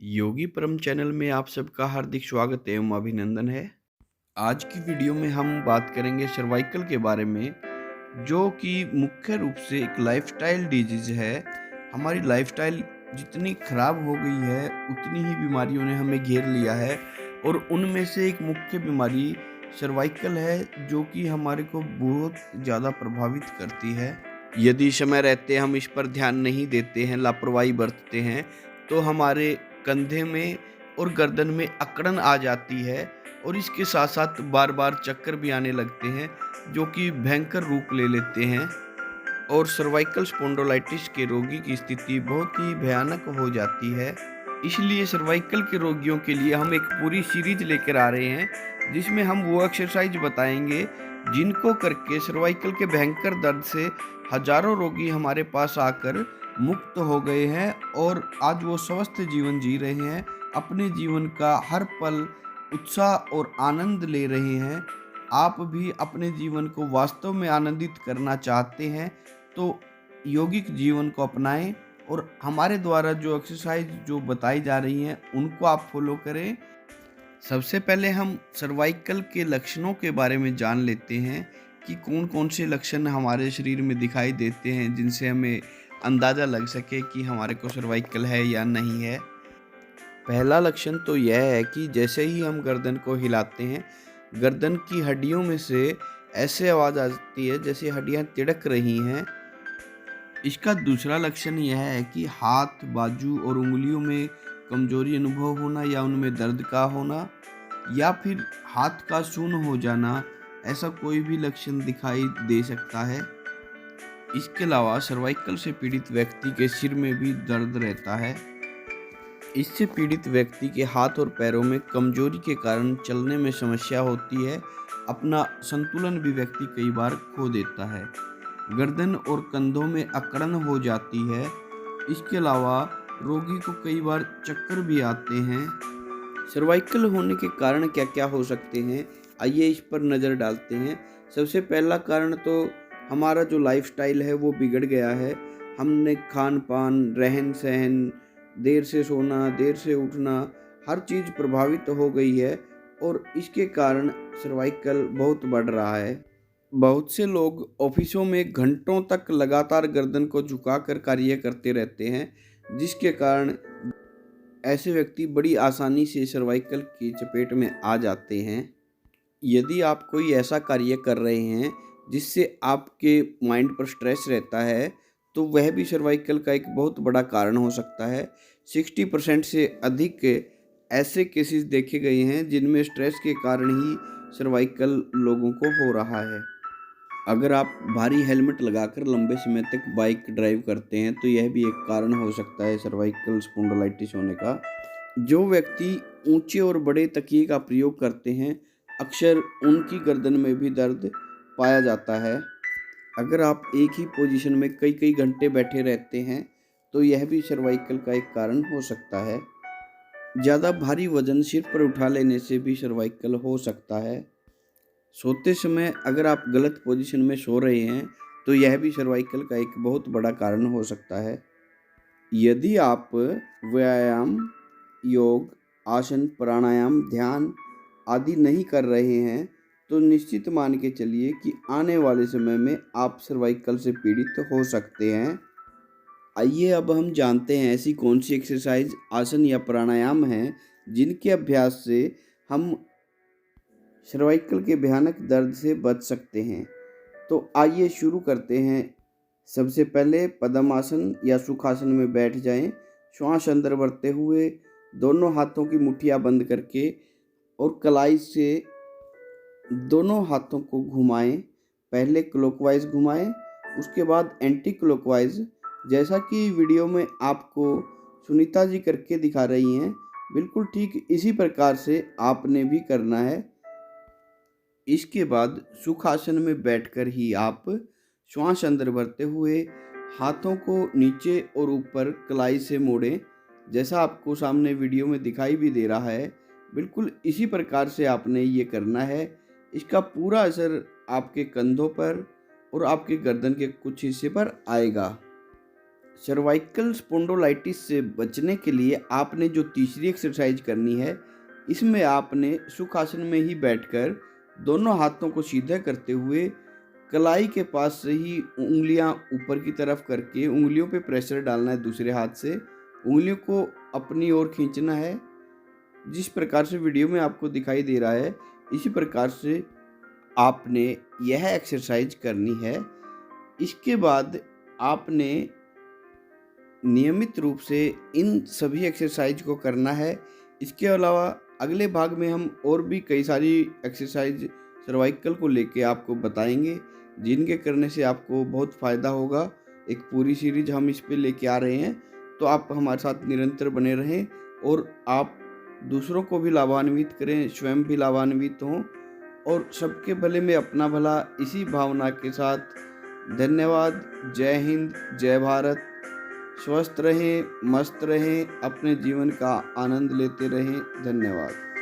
योगी परम चैनल में आप सबका हार्दिक स्वागत एवं अभिनंदन है। आज की वीडियो में हम बात करेंगे सर्वाइकल के बारे में, जो कि मुख्य रूप से एक लाइफस्टाइल डिजीज़ है। हमारी लाइफस्टाइल जितनी खराब हो गई है, उतनी ही बीमारियों ने हमें घेर लिया है और उनमें से एक मुख्य बीमारी सर्वाइकल है, जो कि हमारे को बहुत ज़्यादा प्रभावित करती है। यदि समय रहते हम इस पर ध्यान नहीं देते हैं, लापरवाही बरतते हैं, तो हमारे कंधे में और गर्दन में अकड़न आ जाती है और इसके साथ-साथ बार-बार चक्कर भी आने लगते हैं, जो कि भयंकर रूप ले लेते हैं और सर्वाइकल स्पॉन्डिलोलिटिस के रोगी की स्थिति बहुत ही भयानक हो जाती है। इसलिए सर्वाइकल के रोगियों के लिए हम एक पूरी सीरीज लेकर आ रहे हैं, जिसमें हम वो एक्सरसाइज बताएँगे, जिनको करके सर्वाइकल के भयंकर दर्द से हज़ारों रोगी हमारे पास आकर मुक्त हो गए हैं और आज वो स्वस्थ जीवन जी रहे हैं। अपने जीवन का हर पल उत्साह और आनंद ले रहे हैं। आप भी अपने जीवन को वास्तव में आनंदित करना चाहते हैं, तो यौगिक जीवन को अपनाएँ और हमारे द्वारा जो एक्सरसाइज जो बताई जा रही हैं, उनको आप फॉलो करें। सबसे पहले हम सर्वाइकल के लक्षणों के बारे में जान लेते हैं कि कौन-कौन से लक्षण हमारे शरीर में दिखाई देते हैं, जिनसे हमें अंदाज़ा लग सके कि हमारे को सर्वाइकल है या नहीं है। पहला लक्षण तो यह है कि जैसे ही हम गर्दन को हिलाते हैं, गर्दन की हड्डियों में से ऐसे आवाज़ आती है जैसे हड्डियाँ तिड़क रही हैं। इसका दूसरा लक्षण यह है कि हाथ, बाजू और उँगलियों में कमज़ोरी अनुभव होना या उनमें दर्द का होना या फिर हाथ का शून्य हो जाना, ऐसा कोई भी लक्षण दिखाई दे सकता है। इसके अलावा सर्वाइकल से पीड़ित व्यक्ति के सिर में भी दर्द रहता है। इससे पीड़ित व्यक्ति के हाथ और पैरों में कमजोरी के कारण चलने में समस्या होती है। अपना संतुलन भी व्यक्ति कई बार खो देता है। गर्दन और कंधों में अकड़न हो जाती है। इसके अलावा रोगी को कई बार चक्कर भी आते हैं। सर्वाइकल होने के कारण क्या-क्या हो सकते हैं, आइए इस पर नज़र डालते हैं। सबसे पहला कारण तो हमारा जो लाइफ़स्टाइल है वो बिगड़ गया है। हमने खान-पान, रहन-सहन, देर से सोना, देर से उठना, हर चीज़ प्रभावित हो गई है और इसके कारण सर्वाइकल बहुत बढ़ रहा है। बहुत से लोग ऑफ़िसों में घंटों तक लगातार गर्दन को झुकाकर कार्य करते रहते हैं, जिसके कारण ऐसे व्यक्ति बड़ी आसानी से सर्वाइकल की चपेट में आ जाते हैं। यदि आप कोई ऐसा कार्य कर रहे हैं जिससे आपके माइंड पर स्ट्रेस रहता है, तो वह भी सर्वाइकल का एक बहुत बड़ा कारण हो सकता है। 60% से अधिक ऐसे केसेस देखे गए हैं जिनमें स्ट्रेस के कारण ही सर्वाइकल लोगों को हो रहा है। अगर आप भारी हेलमेट लगाकर लंबे समय तक बाइक ड्राइव करते हैं, तो यह भी एक कारण हो सकता है सर्वाइकल स्पॉन्डिलाइटिस होने का। जो व्यक्ति ऊंचे और बड़े तकिए का प्रयोग करते हैं, अक्सर उनकी गर्दन में भी दर्द पाया जाता है। अगर आप एक ही पोजीशन में कई-कई घंटे बैठे रहते हैं, तो यह भी सर्वाइकल का एक कारण हो सकता है। ज़्यादा भारी वज़न सिर पर उठा लेने से भी सर्वाइकल हो सकता है। सोते समय अगर आप गलत पोजीशन में सो रहे हैं, तो यह भी सर्वाइकल का एक बहुत बड़ा कारण हो सकता है। यदि आप व्यायाम, योग, आसन, प्राणायाम, ध्यान आदि नहीं कर रहे हैं, तो निश्चित मान के चलिए कि आने वाले समय में आप सर्वाइकल से पीड़ित हो सकते हैं। आइए अब हम जानते हैं ऐसी कौन सी एक्सरसाइज, आसन या प्राणायाम हैं, जिनके अभ्यास से हम सर्वाइकल के भयानक दर्द से बच सकते हैं। तो आइए शुरू करते हैं। सबसे पहले पद्मासन या सुखासन में बैठ जाएं। श्वास अंदर भरते हुए दोनों हाथों की मुट्ठियां बंद करके और कलाई से दोनों हाथों को घुमाएं। पहले क्लॉकवाइज घुमाएं, उसके बाद एंटी क्लॉकवाइज। जैसा कि वीडियो में आपको सुनीता जी करके दिखा रही हैं, बिल्कुल ठीक इसी प्रकार से आपने भी करना है। इसके बाद सुखासन में बैठकर ही आप श्वास अंदर भरते हुए हाथों को नीचे और ऊपर कलाई से मोड़ें। जैसा आपको सामने वीडियो में दिखाई भी दे रहा है, बिल्कुल इसी प्रकार से आपने ये करना है। इसका पूरा असर आपके कंधों पर और आपके गर्दन के कुछ हिस्से पर आएगा। सर्वाइकल स्पॉन्डिलोलाइटिस से बचने के लिए आपने जो तीसरी एक्सरसाइज करनी है, इसमें आपने सुखासन में ही बैठकर दोनों हाथों को सीधा करते हुए कलाई के पास से ही उंगलियां ऊपर की तरफ करके उंगलियों पे प्रेशर डालना है। दूसरे हाथ से उंगलियों को अपनी ओर खींचना है। जिस प्रकार से वीडियो में आपको दिखाई दे रहा है, इसी प्रकार से आपने यह एक्सरसाइज करनी है। इसके बाद आपने नियमित रूप से इन सभी एक्सरसाइज को करना है। इसके अलावा अगले भाग में हम और भी कई सारी एक्सरसाइज सर्वाइकल को लेके आपको बताएंगे, जिनके करने से आपको बहुत फ़ायदा होगा। एक पूरी सीरीज हम इस पे लेके आ रहे हैं, तो आप हमारे साथ निरंतर बने रहें और आप दूसरों को भी लाभान्वित करें, स्वयं भी लाभान्वित हों और सबके भले में अपना भला, इसी भावना के साथ धन्यवाद। जय हिंद, जय भारत। स्वस्थ रहें, मस्त रहें, अपने जीवन का आनंद लेते रहें। धन्यवाद।